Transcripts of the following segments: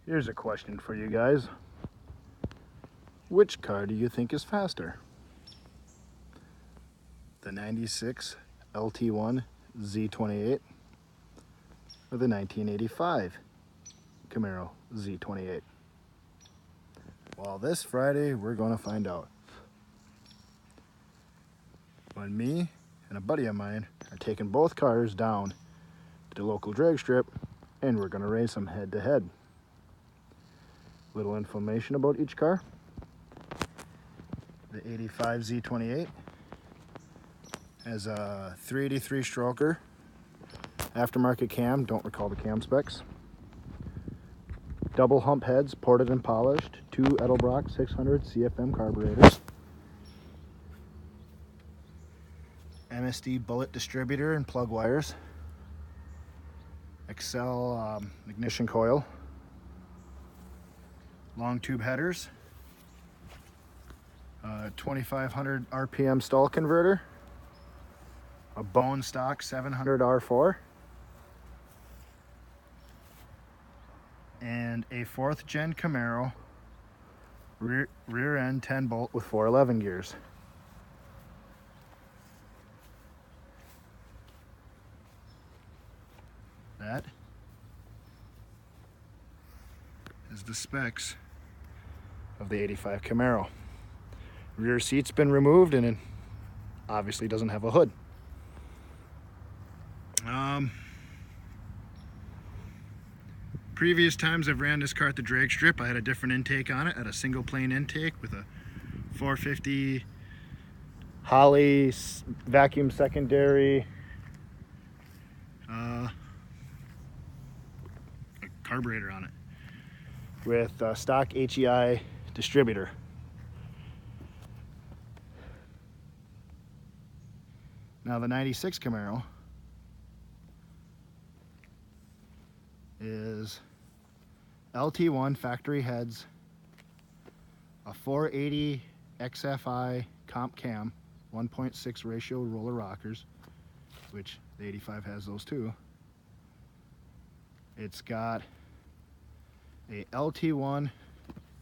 Here's a question for you guys. Which car do you think is faster? The 96 LT1 Z28 or the 1985 Camaro Z28? Well, this Friday we're going to find out. When me and a buddy of mine are taking both cars down to the local drag strip and we're going to race them head to head. Little information about each car. The 85 Z28 has a 383 stroker, aftermarket cam, don't recall the cam specs. Double hump heads, ported and polished, 2 Edelbrock 600 CFM carburetors. MSD bullet distributor and plug wires. Excel ignition coil. Long tube headers. 2500 RPM stall converter. A bone stock 700 R4. And a 4th gen Camaro rear end 10 bolt with 411 gears. That is the specs of the 85 Camaro. Rear seat's been removed and it obviously doesn't have a hood. Previous times I've ran this car at the drag strip, I had a different intake on it. I had a single plane intake with a 450 Holley vacuum secondary a carburetor on it with a stock HEI distributor. Now the 96 Camaro is LT1 factory heads, a 480 XFI comp cam, 1.6 ratio roller rockers, which the 85 has those too. It's got a LT1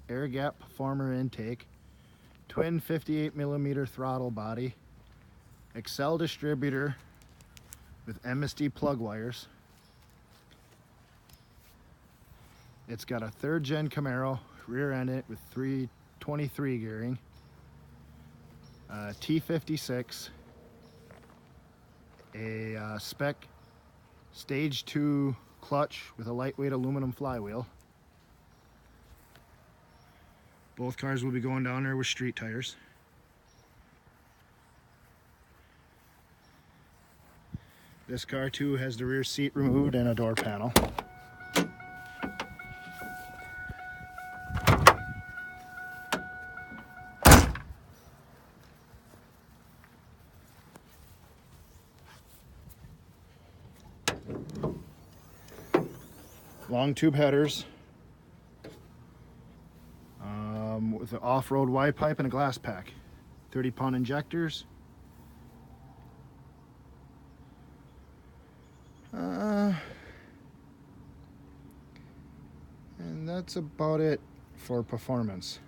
Air Gap former intake, twin 58mm throttle body, Excel distributor with MSD plug wires. It's got a 3rd gen Camaro rear end it with 323 gearing, T56, a spec stage 2 clutch with a lightweight aluminum flywheel. Both cars will be going down there with street tires. This car too has the rear seat removed and a door panel. Long tube headers with an off-road Y pipe and a glass pack. 30-pound injectors. And that's about it for performance.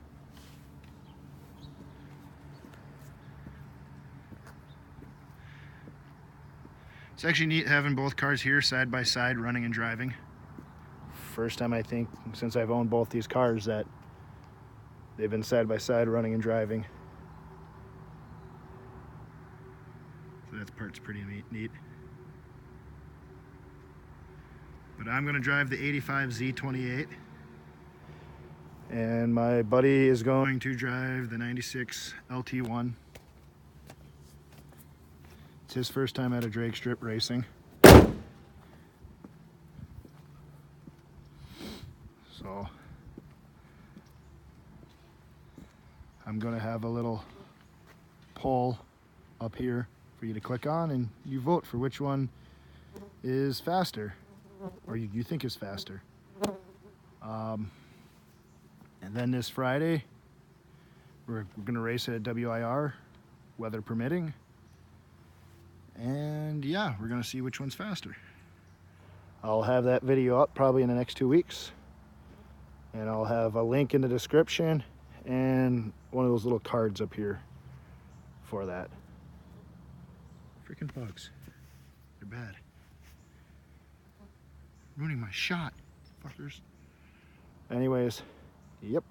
It's actually neat having both cars here side by side running and driving. First time I think since I've owned both these cars that they've been side by side running and driving. So that part's pretty neat. But I'm going to drive the 85 Z28 and my buddy is going to drive the 96 LT1. It's his first time at a drag strip racing. So I'm going to have a little poll up here for you to click on and you vote for which one is faster, or you think is faster. And then this Friday we're going to race at WIR, weather permitting, and yeah, we're going to see which one's faster. I'll have that video up probably in the next 2 weeks. And I'll have a link in the description and one of those little cards up here for that. Freaking bugs. They're bad. Ruining my shot, fuckers. Anyways, yep.